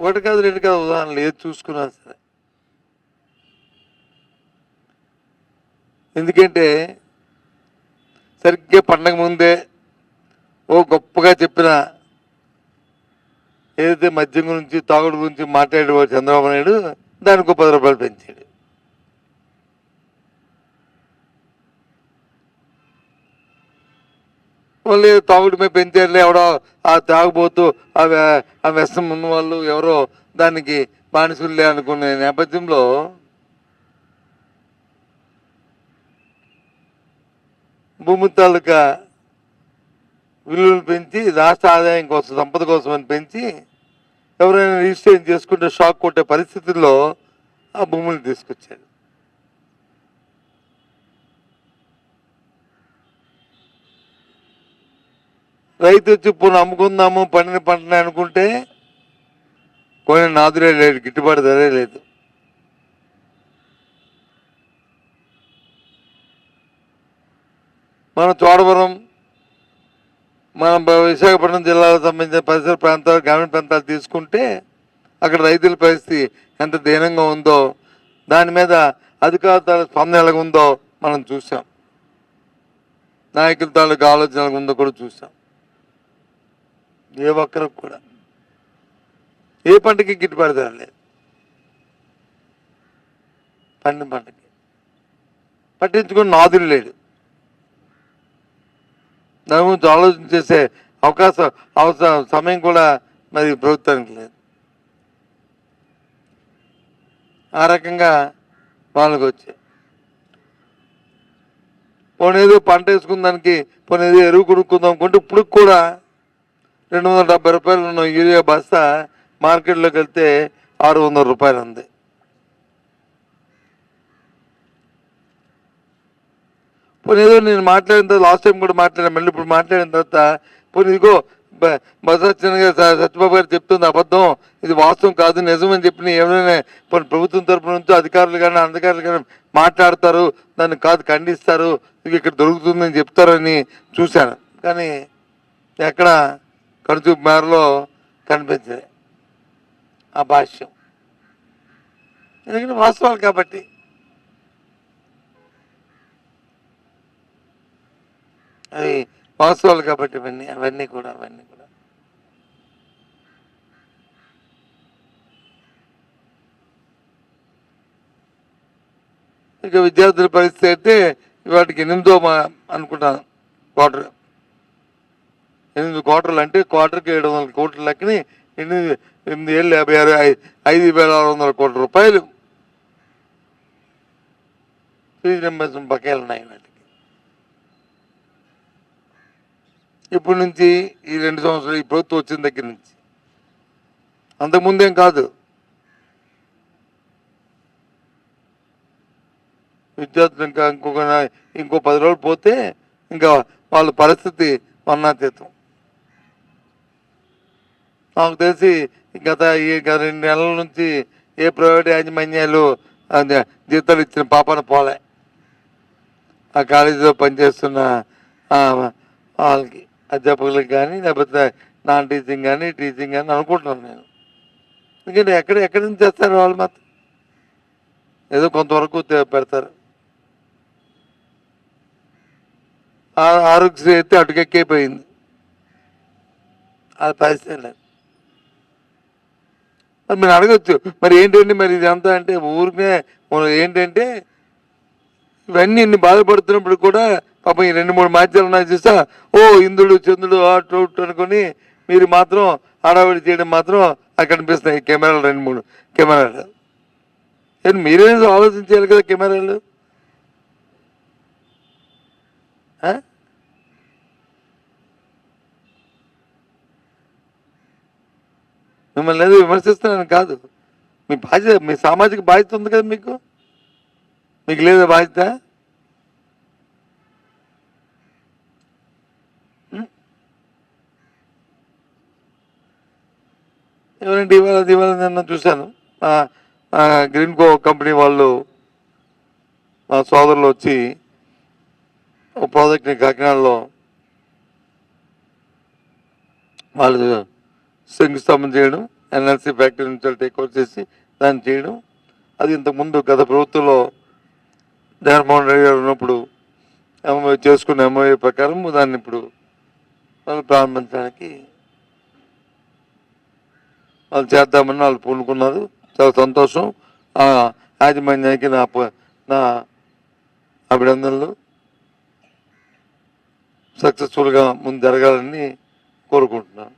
ఒకటి కాదు రెండు కాదు ఉదాహరణలు ఏది చూసుకున్నా సరే. ఎందుకంటే సరిగ్గా పండగ ముందే గొప్పగా చెప్పిన ఏదైతే మద్యం గురించి తాగుడు గురించి మాట్లాడేవాడు చంద్రబాబు నాయుడు దానికి 10 రూపాయలు పెంచాడు. మళ్ళీ తాగుడు మీద పెంచారులే ఎవడో ఆ తాగుబోతూ ఆ వ్యసనం ఉన్న వాళ్ళు ఎవరో దానికి బానిసులే అనుకునే నేపథ్యంలో భూమి తాలూకా విలువలు పెంచి రాష్ట్ర ఆదాయం కోసం సంపద కోసం అని పెంచి ఎవరైనా రిజిస్ట్రేషన్ చేసుకుంటే షాక్ కొట్టే పరిస్థితుల్లో ఆ భూములు తీసుకొచ్చాడు. రైతు వచ్చి ఇప్పుడు అమ్ముకుందాము పండిన పంటని అనుకుంటే కొన్ని నాదురే లేదు, గిట్టుబాటు ధరే లేదు. మనం చోడవరం మన విశాఖపట్నం జిల్లాకు సంబంధించిన పరిసర ప్రాంతాలు గ్రామీణ ప్రాంతాలు తీసుకుంటే అక్కడ రైతుల పరిస్థితి ఎంత దీనంగా ఉందో, దాని మీద అధికారుల స్పందన ఎలాగ ఉందో మనం చూసాం. నాయకుల తాలూకు ఆలోచన ఎలాగ ఉందో కూడా చూసాం. ఏ ఒక్కరికి కూడా ఏ పంటకి గిట్టుబాటు ధర లేదు. పండిన పంటకి పట్టించుకుని నాదులు లేడు. దాని గురించి ఆలోచన చేసే అవసరం సమయం కూడా మరి ప్రభుత్వానికి లేదు. ఆ రకంగా వాళ్ళకి వచ్చాయి. పోనేదో పంట వేసుకున్న దానికి పోనేదో ఎరువు కొనుక్కుందాం అనుకుంటే ఇప్పుడు కూడా 270 రూపాయలు ఉన్న యూరియా బస్తా మార్కెట్లోకి వెళ్తే 600 రూపాయలు ఉంది. పోనీ ఏదో నేను మాట్లాడిన తర్వాత లాస్ట్ టైం కూడా మాట్లాడాను, మళ్ళీ ఇప్పుడు మాట్లాడిన తర్వాత పోనీ ఇదిగో సత్యబాబు గారు చెప్తుంది అబద్ధం, ఇది వాస్తవం కాదు నిజమని చెప్పిన ఏమైనా పోనీ ప్రభుత్వం తరపు నుంచి అధికారులు కానీ అధికారులు కానీ మాట్లాడతారు, దాన్ని కాదు ఖండిస్తారు, ఇది ఇక్కడ దొరుకుతుందని చెప్తారని చూశాను. కానీ ఎక్కడ కడుచూపు మేరలో కనిపించే ఆ భాష్యం. ఎందుకంటే వాస్తవాలు కాబట్టి. అది వాస్తవాలు కాబట్టి అవన్నీ కూడా ఇక విద్యార్థుల పరిస్థితి అయితే వాటికి 8వ అనుకుంటాను క్వార్టర్. 8 క్వార్టర్లు అంటే క్వార్టర్కి 700 కోట్ల లెక్కని 8 ఏళ్ళు 5,600 కోట్ల రూపాయలు ఫీజు రింబర్స్మెంట్ బకాయిలు ఉన్నాయి వాటికి. ఇప్పటి నుంచి ఈ 2 సంవత్సరాలు ఈ ప్రభుత్వం వచ్చిన దగ్గర నుంచి, అంతకుముందేం కాదు. విద్యార్థులు ఇంకా ఇంకో 10 రోజులు పోతే ఇంకా వాళ్ళ పరిస్థితి వర్ణాతీతం. నాకు తెలిసి గత 2 నెలల నుంచి ఏ ప్రైవేట్ యాజమాన్యాలు జీతాలు ఇచ్చిన పాపన పోలే ఆ కాలేజీలో పనిచేస్తున్న వాళ్ళకి, అధ్యాపకులకు కానీ లేకపోతే నాన్ టీచింగ్ కానీ టీచింగ్ కానీ అనుకుంటున్నాను నేను. ఎందుకంటే ఎక్కడి నుంచి చేస్తారు వాళ్ళు మాత్రం ఏదో కొంతవరకు పెడతారు. ఆరోగ్యశ్రీ అయితే అటుకెక్కిపోయింది, అది పరిస్థితి లేదు. మరి మీరు అడగచ్చు మరి ఏంటండి మరి ఇదంతా అంటే ఊరికే ఏంటంటే ఇవన్నీ ఇన్ని బాధపడుతున్నప్పుడు కూడా పాపం ఈ 2-3 మాధ్యాలు ఉన్నాయి చూసా, ఇంద్రుడు చంద్రుడు అటు అనుకుని మీరు మాత్రం హడావిడి చేయడం మాత్రం అక్కడ కనిపిస్తున్నాయి కెమెరాలు, 2-3 కెమెరాలు. మీరేం ఆలోచించాలి కదా కెమెరాలు. మిమ్మల్ని ఏదో విమర్శిస్తున్నాను కాదు, మీ బాధ్యత, మీ సామాజిక బాధ్యత ఉంది కదా మీకు లేదా బాధ్యత? ఎవరంటే ఇవాళ నిన్న చూశాను, గ్రీన్ కో కంపెనీ వాళ్ళు మా సోదరులు వచ్చి ఒక ప్రాజెక్ట్ని కాకినాడలో వాళ్ళు శంకుస్థాపన చేయడం, ఎన్ఎల్సీ ఫ్యాక్టరీ నుంచి టేక్ ఓవర్ చేసి దాన్ని చేయడం. అది ఇంతకుముందు గత ప్రభుత్వంలో జగన్మోహన్ రెడ్డి గారు ఉన్నప్పుడు చేసుకున్న ఎంఓఏ ప్రకారం దాన్ని ఇప్పుడు వాళ్ళు ప్రారంభించడానికి వాళ్ళు చేద్దామని వాళ్ళు పూనుకున్నారు. చాలా సంతోషం. యాజమాన్యానికి నా అభినందనలు. సక్సెస్ఫుల్గా ముందు జరగాలని కోరుకుంటున్నాను.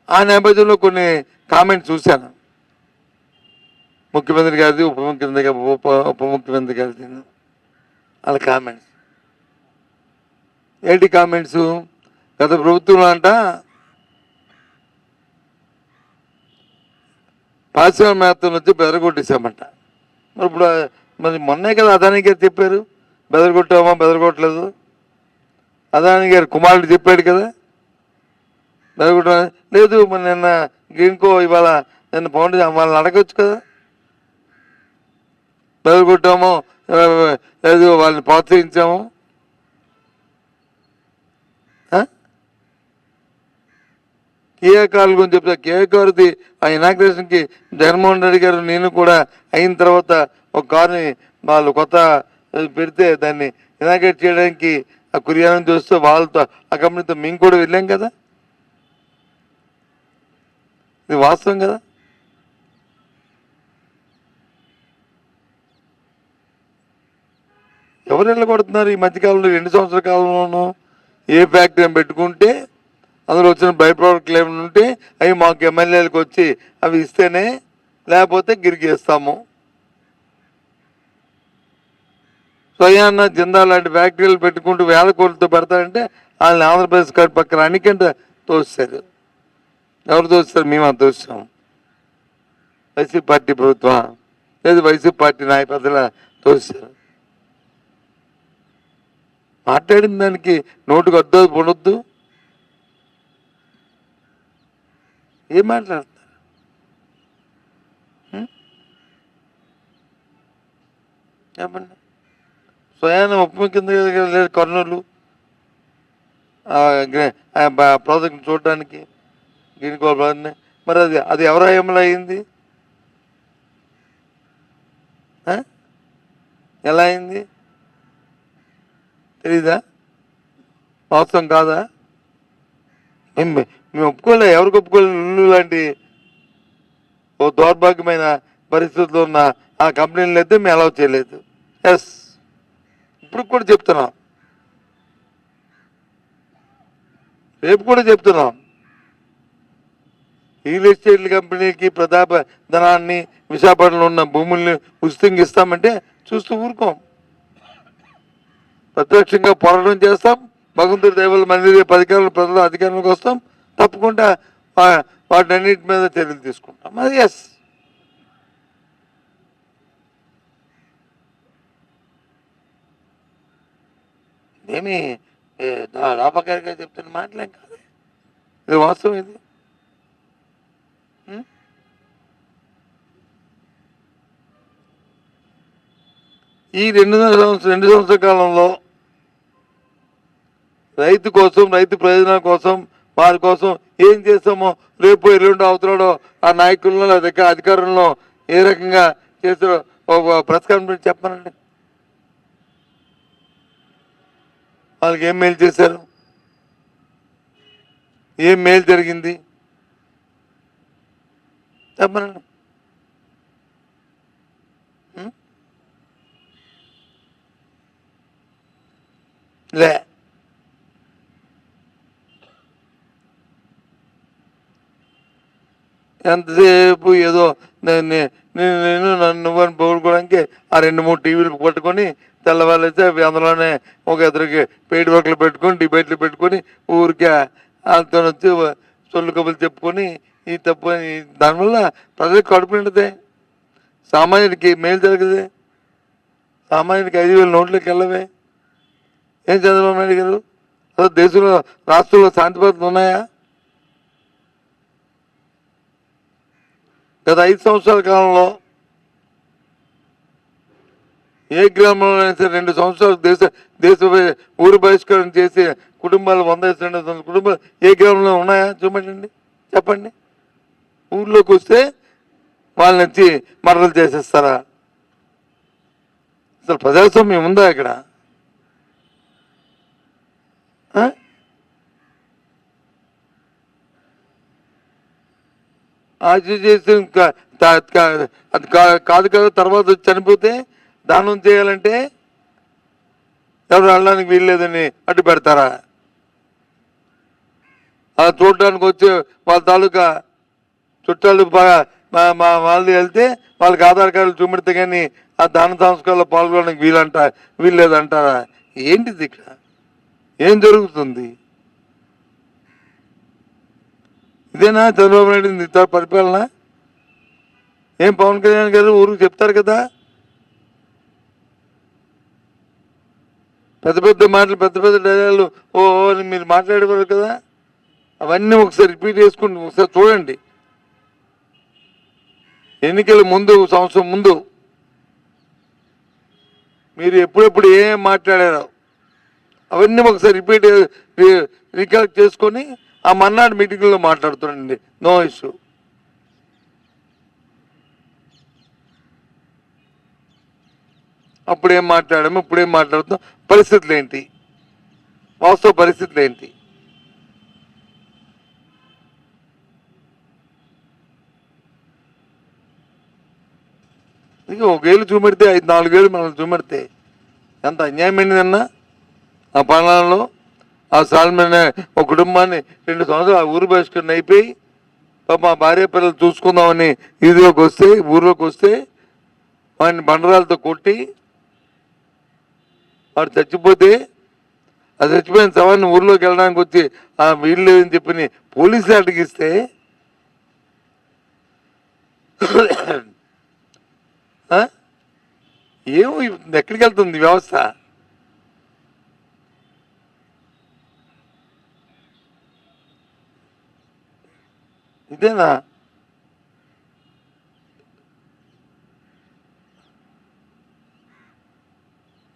ఆ నేపథ్యంలో కొన్ని కామెంట్స్ చూశాను, ముఖ్యమంత్రి గారిది, ఉప ముఖ్యమంత్రి గారిది. వాళ్ళ కామెంట్స్ ఏంటి? కామెంట్స్ గత ప్రభుత్వంలో అంట పారిశ్రామికవేత్తల నుంచి బెదరగొట్టేసామంట. మరి ఇప్పుడు మరి మొన్నే కదా అదానీ గారు చెప్పారు, బెదరగొట్టామా బెదరగొట్టలేదు. అదానీ గారు కుమారుడు చెప్పాడు కదా బెదరగొట్ట లేదు. మరి నిన్న గ్రీన్కో ఇవాళ నిన్న ఫౌండేషన్ వాళ్ళని అడగచ్చు కదా, బెదరగొట్టామో లేదు వాళ్ళని ప్రోత్సహించాము. కియా కార్ల గురించి చెప్తా. కియా కారుది ఆ ఇనాగ్రేషన్కి జగన్మోహన్ రెడ్డి గారు నేను కూడా అయిన తర్వాత ఒక కారుని వాళ్ళు కొత్త పెడితే దాన్ని ఇనాగ్రేట్ చేయడానికి ఆ కురియాలను చూస్తూ వాళ్ళతో ఆ కంపెనీతో మేము కూడా వెళ్ళాం కదా. ఇది వాస్తవం కదా. ఎవరు వెళ్ళగొడుతున్నారు ఈ మధ్యకాలంలో? 2 సంవత్సరాల కాలంలోనూ ఏ ఫ్యాక్టరీ పెట్టుకుంటే అందులో వచ్చిన బై ప్రోడక్ట్ ఏమైనా ఉంటే అవి మాకు ఎమ్మెల్యేలకు వచ్చి అవి ఇస్తేనే, లేకపోతే గిరికేస్తాము. స్వయాన్న జిందా లాంటి ఫ్యాక్టరీలు పెట్టుకుంటూ వేల కోట్లతో పెడతారంటే వాళ్ళని ఆంధ్రప్రదేశ్ గారి పక్కన అన్నికంటే తోస్తారు. ఎవరు తోస్తారు? మేము అంత తోస్తాం. వైసీపీ పార్టీ ప్రభుత్వం లేదు, వైసీపీ పార్టీ నాయకుల తోస్తారు. మాట్లాడిన దానికి నోటుకు వద్దు పొడొద్దు. ఏం మాట్లాడతారు? చెప్పండి. స్వయాన ఉప ముఖ్యమంత్రి కర్నూలు ప్రాజెక్ట్ చూడడానికి గ్రీన్ కోల్. మరి అది ఎవరి హయాంలో అయింది? ఎలా అయింది తెలీదా? వాస్తవం కాదా? మేము ఒప్పుకోలే. ఎవరికి ఒప్పుకోలేదు? ఇల్లు లాంటి ఓ దౌర్భాగ్యమైన పరిస్థితుల్లో ఉన్న ఆ కంపెనీలను అయితే మేము అలౌ చేయలేదు. ఎస్, ఇప్పుడు కూడా చెప్తున్నాం, రేపు కూడా చెప్తున్నాం. రియల్ ఎస్టేట్ కంపెనీకి ప్రతాప ధనాన్ని విశాఖపట్నంలో ఉన్న భూముల్ని ఉచితంగా ఇస్తామంటే చూస్తూ ఊరుకోం. ప్రత్యక్షంగా పోరాటం చేస్తాం. భగవంతుడి దైవాల మంది ప్రజల అధికారంలోకి వస్తాం. తప్పకుండా వాటన్నిటి మీద చర్యలు తీసుకుంటాం. అది ఎస్. ఏమి రాపకారిగా చెప్తున్న మాటలేం కాదు, ఇది వాస్తవం. ఇది ఈ 2 సంవత్సరాల కాలంలో రైతు కోసం, రైతు ప్రయోజనాల కోసం, వారి కోసం ఏం చేస్తామో రేపు ఎల్లుండో అవతలడో ఆ నాయకుల్లో లేదా అధికారంలో ఏ రకంగా చేస్తారో ఒక ప్రెస్ కాన్ఫరెన్స్ చెప్పానండి. వాళ్ళకి ఏం మేలు చేశారు, ఏం మేలు జరిగింది చెప్పనండి. లే ఎంతసేపు ఏదో నేను నువ్వని పోగొట్టుకోవడానికి ఆ 2-3 టీవీలు పట్టుకొని తెల్లవాళ్ళైతే అవి అందులోనే ఒక ఎదురుకి పెయిడ్ వర్క్లు పెట్టుకొని డిబేట్లు పెట్టుకొని ఊరికే వాళ్ళతో వచ్చి సొల్లు కబులు చెప్పుకొని ఈ తప్పు దానివల్ల ప్రజలకు కడుపు నిండితే సామాన్యుడికి మేలు జరగదే. సామాన్యుడికి 5,000 నోట్లకి వెళ్ళవే. ఏం చంద్రబాబు నాయుడు గారు? అసలు దేశంలో రాష్ట్రంలో శాంతి భద్రతలు ఉన్నాయా? గత 5 సంవత్సరాల కాలంలో ఏ గ్రామంలో అయినా సరే 2 సంవత్సరాలు దేశ ఊరు బహిష్కరణ చేసి కుటుంబాలు 100 కుటుంబాలు ఏ గ్రామంలో ఉన్నాయా చూపెట్టండి, చెప్పండి. ఊర్లోకి వస్తే వాళ్ళని వచ్చి మర్డర్లు చేసేస్తారా? అసలు ప్రజాస్వామ్యం ఉందా ఇక్కడ? ఆశ చేసి అది కాదు కదా, తర్వాత చనిపోతే దానం చేయాలంటే ఎవరు వెళ్ళడానికి వీల్లేదని అడ్డు పెడతారా? అలా చూడడానికి వచ్చి వాళ్ళ తాలూకా చుట్టాలు మా వాళ్ళది వెళ్తే వాళ్ళకి ఆధార్ కార్డులు చూపెడితే కానీ ఆ దాన సంస్కారాల్లో పాల్గొనడానికి వీల్లేదంటారా? ఏంటిది ఇక్కడ? ఏం జరుగుతుంది? ఇదేనా చంద్రబాబు నాయుడు పరిపాలన? ఏం పవన్ కళ్యాణ్ గారు ఊరికి చెప్తారు కదా, పెద్ద పెద్ద మాటలు, పెద్ద పెద్ద డైలాగులు ఓ అని మీరు మాట్లాడేవారు కదా, అవన్నీ ఒకసారి రిపీట్ చేసుకుని ఒకసారి చూడండి. ఎన్నికల ముందు, సంవత్సరం ముందు మీరు ఎప్పుడెప్పుడు ఏం మాట్లాడారో అవన్నీ ఒకసారి రికలెక్ట్ చేసుకొని ఆ మన్నాడు మీటింగ్లో మాట్లాడుతుండండి. No issue. అప్పుడేం మాట్లాడాము, ఇప్పుడేం మాట్లాడుతాం, పరిస్థితులు ఏంటి, వాస్తవ పరిస్థితులు ఏంటి? ఇక 1 ఏళ్ళు చూపెడితే 5-4 ఏళ్ళు మనల్ని చూపెడితే ఎంత అన్యాయం అయిందన్నా ఆ పాలనలో. ఆ సాల్మన్ ఒక కుటుంబాన్ని 2 సంవత్సరాలు ఆ ఊరు బహిష్కరణ అయిపోయి మా భార్య పిల్లలు చూసుకుందామని ఊరిలోకి వస్తే వాడిని బండరాలతో కొట్టి వాడు చచ్చిపోతే ఆ చచ్చిపోయిన శవాన్ని ఊర్లోకి వెళ్ళడానికి వచ్చి ఆ వీలు లేదని చెప్పి పోలీసులు అడిగిస్తే ఏమో ఎక్కడికి వెళ్తుంది వ్యవస్థ? ఇదేనా?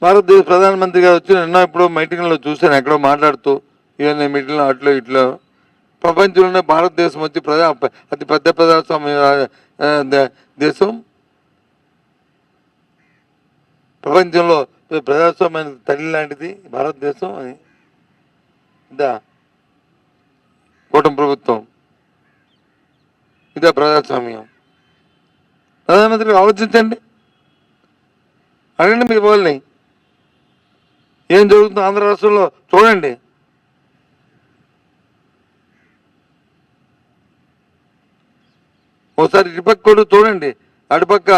భారతదేశ ప్రధానమంత్రి గారు వచ్చి నిన్న ఇప్పుడు మీటింగ్లో చూశాను, ఎక్కడో మాట్లాడుతూ ఇవన్నీ మీటింగ్లో అట్లో ఇట్లో ప్రపంచంలోనే భారతదేశం వచ్చి అతి పెద్ద ప్రజాస్వామ్య దేశం, ప్రపంచంలో ప్రజాస్వామ్యానికి తల్లి లాంటిది భారతదేశం అని ఇదా కూటమి ప్రభుత్వం, ఇదే ప్రజాస్వామ్యం. ప్రధానమంత్రి ఆలోచించండి, అడగండి మీ వాళ్ళని ఏం జరుగుతుందో ఆంధ్ర రాష్ట్రంలో చూడండి. ఒకసారి ఇటుపక్క కూడా చూడండి, అటుపక్క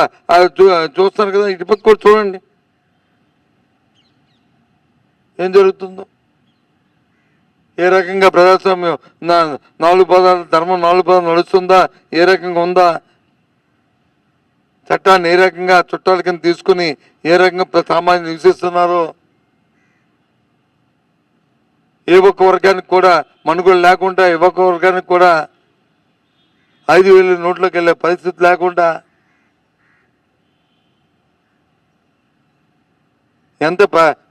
చూస్తారు కదా, ఇటుపక్క కూడా చూడండి ఏం జరుగుతుందో. ఏ రకంగా ప్రజాస్వామ్యం 4 పదాల ధర్మం 4 పదాలు నడుస్తుందా, ఏ రకంగా ఉందా, చట్టాన్ని ఏ రకంగా చుట్టాల కింద తీసుకుని ఏ రకంగా సామాన్యులు నివసిస్తున్నారో, ఏ ఒక్క వర్గానికి కూడా మనుగోలు లేకుండా, ఏ ఒక్క వర్గానికి కూడా 5,000 నోట్లోకి వెళ్ళే పరిస్థితి లేకుండా ఎంత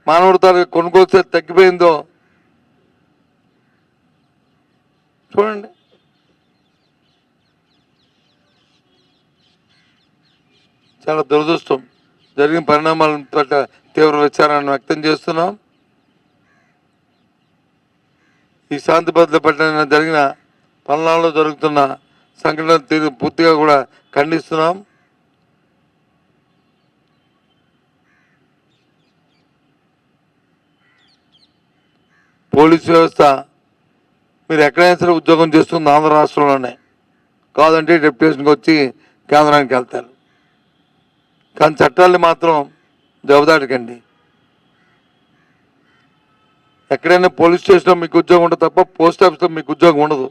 మానవతాలకు కొనుగోలు తగ్గిపోయిందో చూడండి. చాలా దురదృష్టం. జరిగిన పరిణామాల పట్ల తీవ్ర విచారాన్ని వ్యక్తం చేస్తున్నాం. ఈ శాంతి భద్రతల పట్ల జరిగిన పల్నాడులో జరుగుతున్న సంఘటన పూర్తిగా కూడా ఖండిస్తున్నాం. పోలీసు వ్యవస్థ మీరు ఎక్కడైనా సరే ఉద్యోగం చేస్తుంది ఆంధ్ర రాష్ట్రంలోనే, కాదంటే డెప్యుటేషన్కి వచ్చి కేంద్రానికి వెళ్తారు. కానీ చట్టాలని మాత్రం జవదాటకండి. ఎక్కడైనా పోలీస్ స్టేషన్లో మీకు ఉద్యోగం ఉంటుంది తప్ప పోస్ట్ ఆఫీస్లో మీకు ఉద్యోగం ఉండదు.